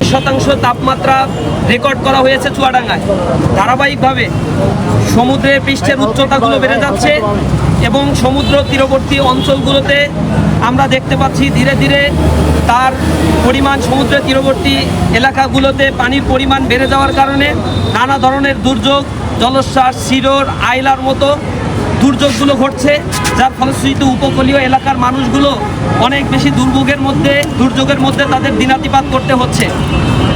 শতাংশ তাপমাত্রা রেকর্ড করা হয়েছে চুয়াডাঙ্গায়। ধারাবাহিকভাবে সমুদ্রের পৃষ্ঠের উচ্চতাগুলো বেড়ে যাচ্ছে এবং সমুদ্র তীরবর্তী অঞ্চলগুলোতে আমরা দেখতে পাচ্ছি ধীরে ধীরে তার পরিমাণ, সমুদ্রের তীরবর্তী এলাকাগুলোতে পানির পরিমাণ বেড়ে যাওয়ার কারণে নানা ধরনের দুর্যোগ, জলোচ্ছ্বাস, সিডর, আইলার মতো দুর্যোগগুলো ঘটছে, যার ফলশ্রুতিতে উপকূলীয় এলাকার মানুষগুলো অনেক বেশি দুর্যোগের মধ্যে তাদের দিনাতিপাত করতে হচ্ছে।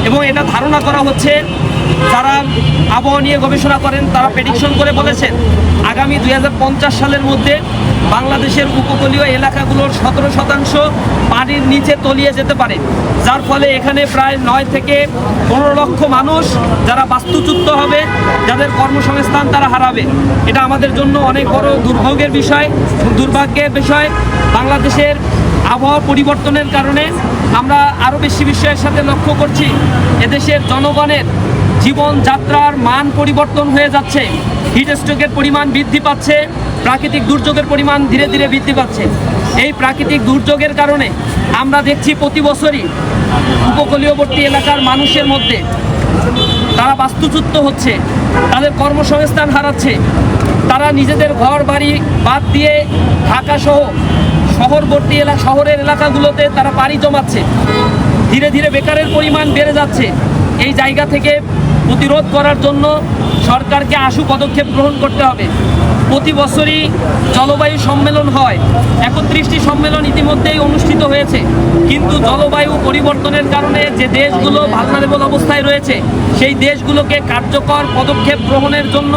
এবং এটা ধারণা করা হচ্ছে, যারা আবহাওয়া নিয়ে গবেষণা করেন তারা প্রেডিকশন করে বলেছেন আগামী 2050 সালের মধ্যে বাংলাদেশের উপকূলীয় এলাকাগুলোর 17% পানির নিচে তলিয়ে যেতে পারে, যার ফলে এখানে প্রায় 9 থেকে 15 লক্ষ মানুষ যারা বাস্তুচ্যুত হবে, যাদের কর্মসংস্থান তারা হারাবে। এটা আমাদের জন্য অনেক বড় দুর্ভোগের বিষয়, দুর্ভাগ্যের বিষয়। বাংলাদেশের আবহাওয়া পরিবর্তনের কারণে আমরা আরও বেশি বিষয়ের সাথে লক্ষ্য করছি এদেশের জনগণের জীবনযাত্রার মান পরিবর্তন হয়ে যাচ্ছে। হিট স্ট্রোকের পরিমাণ বৃদ্ধি পাচ্ছে, প্রাকৃতিক দুর্যোগের পরিমাণ ধীরে ধীরে বৃদ্ধি পাচ্ছে। এই প্রাকৃতিক দুর্যোগের কারণে আমরা দেখছি প্রতি বছরই উপকূলীয়বর্তী এলাকার মানুষের মধ্যে তারা বাস্তুচ্যুত হচ্ছে, তাদের কর্মসংস্থান হারাচ্ছে, তারা নিজেদের ঘর বাড়ি বাদ দিয়ে ঢাকাসহ শহরের এলাকাগুলোতে তারা পাড়ি জমাচ্ছে। ধীরে ধীরে বেকারের পরিমাণ বেড়ে যাচ্ছে। এই জায়গা থেকে প্রতিরোধ করার জন্য সরকারকে আশু পদক্ষেপ গ্রহণ করতে হবে। প্রতি বছরই জলবায়ু সম্মেলন হয়, 31টি সম্মেলন ইতিমধ্যেই অনুষ্ঠিত হয়েছে, কিন্তু জলবায়ু পরিবর্তনের কারণে যে দেশগুলো ভালনারেবল অবস্থায় রয়েছে সেই দেশগুলোকে কার্যকর পদক্ষেপ গ্রহণের জন্য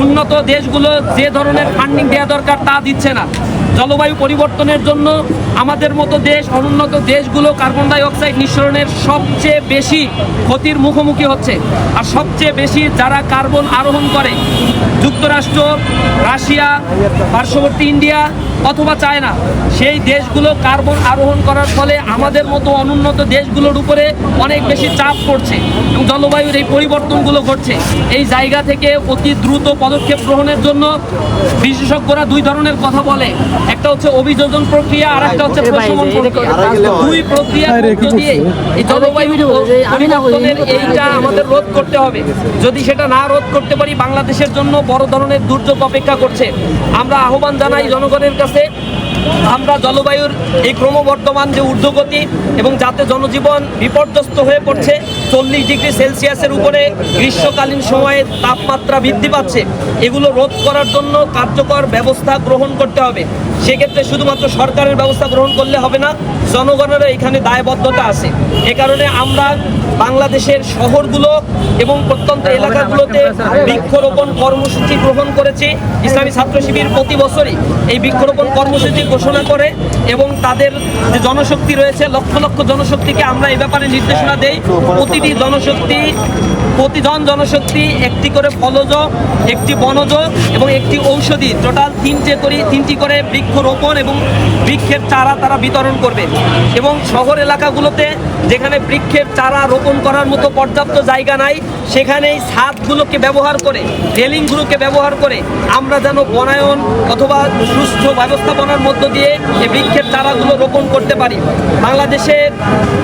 উন্নত দেশগুলো যে ধরনের ফান্ডিং দেওয়া দরকার তা দিচ্ছে না। জলবায়ু পরিবর্তনের জন্য আমাদের মতো দেশ, অনুন্নত দেশগুলো কার্বন ডাই অক্সাইড নিঃসরণের সবচেয়ে বেশি ক্ষতির মুখোমুখি হচ্ছে। আর সবচেয়ে বেশি যারা কার্বন আরোহণ করে যুক্তরাষ্ট্র, রাশিয়া, পার্শ্ববর্তী ইন্ডিয়া অথবা চায়না, সেই দেশগুলো কার্বন আরোহণ করার ফলে আমাদের মতো অনুন্নত দেশগুলোর উপরে অনেক বেশি চাপ পড়ছে এবং জলবায়ুর এই পরিবর্তনগুলো ঘটছে। এই জায়গা থেকে অতি দ্রুত পদক্ষেপ গ্রহণের জন্য বিশেষজ্ঞরা দুই ধরনের কথা বলে, একটা হচ্ছে অভিযোজন প্রক্রিয়া আর একটা হচ্ছে প্রশমন প্রক্রিয়া। দুই প্রক্রিয়ার মধ্য দিয়ে এই জলবায়ু পরিবর্তনের এইটা আমাদের রোধ করতে হবে। যদি সেটা না রোধ করতে পারি বাংলাদেশের জন্য বড় ধরনের দুর্যোগ অপেক্ষা করছে। আমরা আহ্বান জানাই জনগণের কাছে, আমরা জলবায়ুর এই ক্রমবর্ধমান যে ঊর্ধ্বগতি এবং যাতে জনজীবন বিপর্যস্ত হয়ে পড়ছে, 40 ডিগ্রি সেলসিয়াসের উপরে গ্রীষ্মকালীন সময়ে তাপমাত্রা বৃদ্ধি পাচ্ছে, এগুলো রোধ করার জন্য কার্যকর ব্যবস্থা গ্রহণ করতে হবে। সেক্ষেত্রে শুধুমাত্র সরকারের ব্যবস্থা গ্রহণ করলে হবে না, জনগণেরও এখানে দায়বদ্ধতা আছে। এ কারণে আমরা বাংলাদেশের শহরগুলো এবং প্রত্যন্ত এলাকাগুলোতে বৃক্ষরোপণ কর্মসূচি গ্রহণ করেছি। ইসলামী ছাত্র শিবির প্রতি বছরই এই বৃক্ষরোপণ কর্মসূচি ঘোষণা করে এবং তাদের যে জনশক্তি রয়েছে, লক্ষ লক্ষ জনশক্তিকে আমরা এই ব্যাপারে নির্দেশনা দেই। প্রতিজন জনশক্তি একটি করে ফলজ, একটি বনজ এবং একটি ঔষধি, টোটাল তিনটি করে বৃক্ষরোপণ এবং বৃক্ষের চারা তারা বিতরণ করবে। এবং শহর এলাকাগুলোতে যেখানে বৃক্ষের চারা রোপণ করার মতো পর্যাপ্ত জায়গা নাই, সেখানে এই ছাদগুলোকে ব্যবহার করে, রেলিংগুলোকে ব্যবহার করে আমরা যেন বনায়ন অথবা সুষ্ঠু ব্যবস্থাপনার মধ্য দিয়ে এই বৃক্ষের চারাগুলো রোপণ করতে পারি। বাংলাদেশে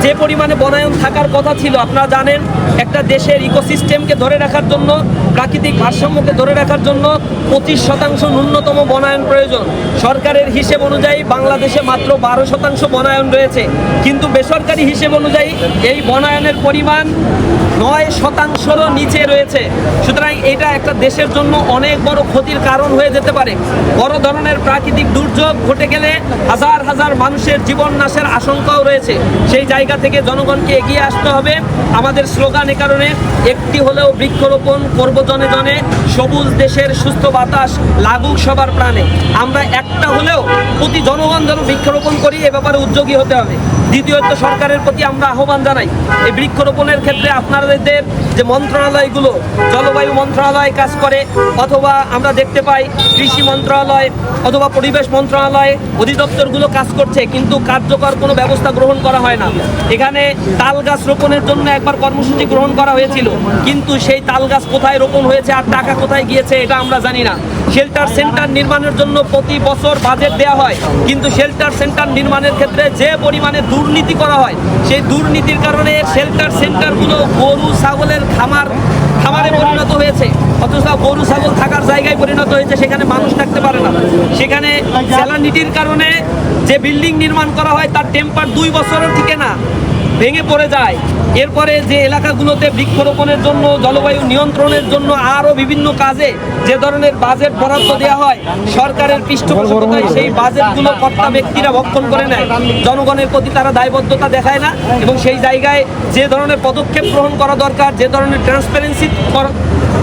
যে পরিমাণে বনায়ন থাকার কথা ছিল, আপনারা জানেন একটা দেশের ইকোসিস্টেমকে ধরে রাখার জন্য, প্রাকৃতিক ভারসাম্যকে ধরে রাখার জন্য 25% ন্যূনতম বনায়ন প্রয়োজন। সরকারের হিসেব অনুযায়ী বাংলাদেশে মাত্র 12% বনায়ন রয়েছে, কিন্তু বেসরকারি হিসেব অনুযায়ী এই বনায়নের পরিমাণ 9%-রও নিচে রয়েছে। সুতরাং এটা একটা দেশের জন্য অনেক বড় ক্ষতির কারণ হয়ে যেতে পারে। বড় ধরনের প্রাকৃতিক দুর্যোগ ঘটে গেলে হাজার হাজার মানুষের জীবন নাশের আশঙ্কাও রয়েছে। সেই জায়গা থেকে জনগণকে এগিয়ে আসতে হবে। আমাদের স্লোগান এ কারণে, একটি হলেও বৃক্ষরোপণ করব জনে জনে, সবুজ দেশের সুস্থ বাতাস লাগুক সবার প্রাণে। আমরা একটা হলেও প্রতি জনগণ যেন বৃক্ষরোপণ করি, এ ব্যাপারে উদ্যোগী হতে হবে। দ্বিতীয়ত সরকারের প্রতি আমরা আহ্বান জানাই, এই বৃক্ষরোপণের ক্ষেত্রে আপনাদের যে মন্ত্রণালয়গুলো, জলবায়ু মন্ত্রণালয় কাজ করে, অথবা আমরা দেখতে পাই কৃষি মন্ত্রণালয় অথবা পরিবেশ মন্ত্রণালয়, অধিদপ্তরগুলো কাজ করছে, কিন্তু কার্যকর কোনো ব্যবস্থা গ্রহণ করা হয় না। এখানে তাল গাছ রোপণের জন্য একবার কর্মসূচি গ্রহণ করা হয়েছিল, কিন্তু সেই তাল গাছ কোথায় রোপণ হয়েছে আর টাকা কোথায় গিয়েছে এটা আমরা জানি না। শেল্টার সেন্টার নির্মাণের জন্য প্রতি বছর বাজেট দেওয়া হয়, কিন্তু শেল্টার সেন্টার নির্মাণের ক্ষেত্রে যে পরিমাণে দুর্নীতি করা হয়, সেই দুর্নীতির কারণে শেল্টার সেন্টারগুলো গরু ছাগলের খামারে পরিণত হয়েছে, অথচ গরু ছাগল থাকার জায়গায় পরিণত হয়েছে, সেখানে মানুষ থাকতে পারে না। সেখানে স্যালানিটির কারণে যে বিল্ডিং নির্মাণ করা হয় তার টেম্পার 2 বছরের থেকে না ভেঙে পড়ে যায়। এরপরে যে এলাকাগুলোতে বৃক্ষরোপণের জন্য, জলবায়ু নিয়ন্ত্রণের জন্য আরও বিভিন্ন কাজে যে ধরনের বাজেট বরাদ্দ দেওয়া হয়, সরকারের পৃষ্ঠপোষকতায় সেই বাজেটগুলো কর্তা ব্যক্তিরা ভক্ষণ করে নেয়। জনগণের প্রতি তারা দায়বদ্ধতা দেখায় না, এবং সেই জায়গায় যে ধরনের পদক্ষেপ গ্রহণ করা দরকার, যে ধরনের ট্রান্সপারেন্সি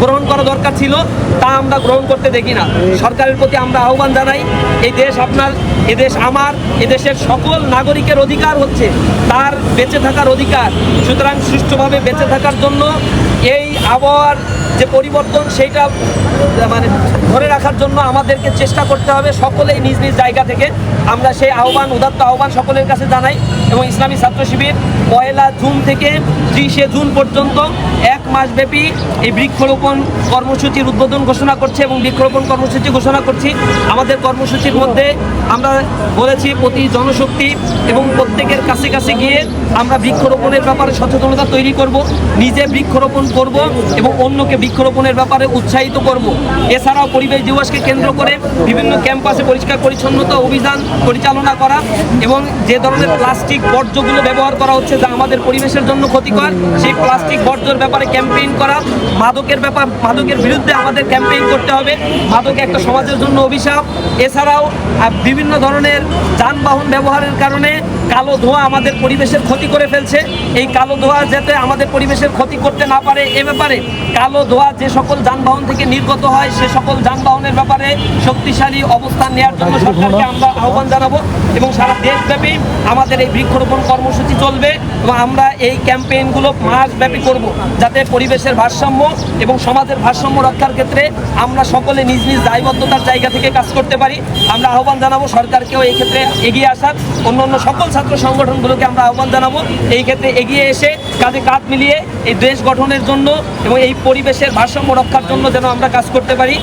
গ্রহণ করা দরকার ছিল, তা আমরা গ্রহণ করতে দেখি না। সরকারের প্রতি আমরা আহ্বান জানাই, এই দেশ আপনার, এদেশ আমার, এদেশের সকল নাগরিকের অধিকার হচ্ছে তার বেঁচে থাকার অধিকার। সুতরাং সুষ্ঠুভাবে বেঁচে থাকার জন্য এই আবহাওয়ার যে পরিবর্তন, সেইটা ধরে রাখার জন্য আমাদেরকে চেষ্টা করতে হবে সকলেই নিজ নিজ জায়গা থেকে। আমরা সেই উদাত্ত আহ্বান সকলের কাছে জানাই, এবং ইসলামী ছাত্র শিবির 1 জুন থেকে 30 জুন পর্যন্ত 1 মাসব্যাপী এই বৃক্ষরোপণ কর্মসূচির উদ্বোধন ঘোষণা করছে এবং বৃক্ষরোপণ কর্মসূচি ঘোষণা করছি। আমাদের কর্মসূচির মধ্যে আমরা বলেছি প্রতি জনশক্তি এবং প্রত্যেকের কাছে কাছে গিয়ে আমরা বৃক্ষরোপণের ব্যাপারে সচেতনতা তৈরি করব, নিজে বৃক্ষরোপণ করব এবং অন্যকে বৃক্ষরোপণের ব্যাপারে উৎসাহিত করব। এছাড়াও পরিবেশ দিবসকে কেন্দ্র করে বিভিন্ন ক্যাম্পাসে পরিষ্কার পরিচ্ছন্নতা অভিযান পরিচালনা করা, এবং যে ধরনের প্লাস্টিক বর্জ্যগুলো ব্যবহার করা হচ্ছে যা আমাদের পরিবেশের জন্য ক্ষতিকর, সেই প্লাস্টিক বর্জ্যের ব্যাপারে ক্যাম্পেইন করা। মাদকের বিরুদ্ধে আমাদের ক্যাম্পেইন করতে হবে। মাদক একটা সমাজের জন্য অভিশাপ। এছাড়াও বিভিন্ন ধরনের যানবাহন ব্যবহারের কারণে কালো ধোঁয়া আমাদের পরিবেশের ক্ষতি করে ফেলছে। এই কালো ধোঁয়া যাতে আমাদের পরিবেশের ক্ষতি করতে না পারে, এ ব্যাপারে কালো ধোঁয়া যে সকল যানবাহন থেকে নির্গত হয়, সে সকল যানবাহনের ব্যাপারে শক্তিশালী অবস্থান নেওয়ার জন্য সরকারকে আমরা আহ্বান জানাবো। এবং সারা দেশব্যাপী আমাদের এই বৃক্ষরোপণ কর্মসূচি চলবে, এবং আমরা এই ক্যাম্পেইনগুলো মাসব্যাপী করব, যাতে পরিবেশের ভারসাম্য এবং সমাজের ভারসাম্য রক্ষার ক্ষেত্রে আমরা সকলে নিজ নিজ দায়বদ্ধতার জায়গা থেকে কাজ করতে পারি। আমরা আহ্বান জানাবো সরকারকেও এই ক্ষেত্রে এগিয়ে আসার, অন্যান্য সকল ছাত্র সংগঠনগুলোকে আমরা আহ্বান জানাবো এই ক্ষেত্রে এগিয়ে এসে কাঁধে কাঁধ মিলিয়ে এই দেশ গঠনের জন্য এবং এই পরিবেশের ভারসাম্য রক্ষার জন্য যেন আমরা কাজ করতে পারি।